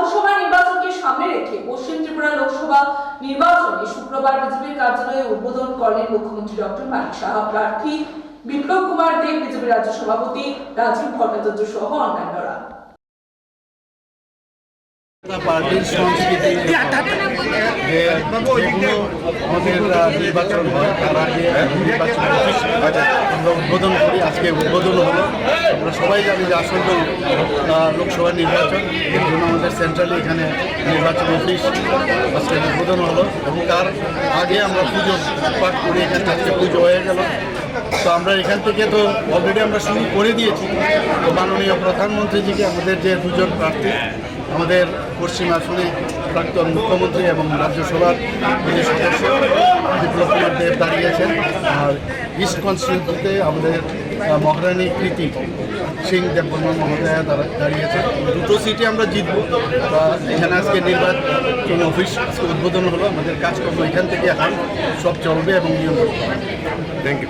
লোকসভা নির্বাচনকে সামনে রেখে পশ্চিম ত্রিপুরা লোকসভা নির্বাচনে শুক্রবার বিজেপির কার্যালয়ে উদ্বোধন করলেন মুখ্যমন্ত্রী ডক্টর মানিক সাহা। প্রার্থী বিপ্লব কুমার দেব, বিজেপি রাজ্য সভাপতি রাজীব ভট্টাচার্য সহ অন্যান্যরা। পার্টির সংস্কৃতি আমাদের নির্বাচন হয় তার আগে নির্বাচন আমরা উদ্বোধন করি। আজকে উদ্বোধন হলো। আমরা সবাই জানি যে আসন্ন লোকসভা নির্বাচন, এর জন্য আমাদের সেন্ট্রালি এখানে নির্বাচন অফিস আজকে উদ্বোধন হলো এবং তার আগে আমরা পুজো পাঠ করি। এখানে আজকে পুজো হয়ে গেল। তো আমরা এখান থেকে তো অলরেডি আমরা শুরু করে দিয়েছি। তো মাননীয় প্রধানমন্ত্রীজিকে আমাদের যে দুজন প্রার্থী, আমাদের পশ্চিম আসনে প্রাক্তন মুখ্যমন্ত্রী এবং রাজ্যসভার যে সদস্য বিপ্লব কুমার দেব দাঁড়িয়েছেন, আর ইস্ট কনস্টিটিউন্সিতে আমাদের মহারানী কৃতি সিং দেববর্মা মহোদয়া দাঁড়িয়েছেন। দুটো সিটে আমরা জিতব। এখানে আজকে নির্বাচন অফিস আজকে উদ্বোধন হলো। আমাদের কাজকর্ম এখান থেকে এখন সব চলবে এবং নিয়ম। Thank you.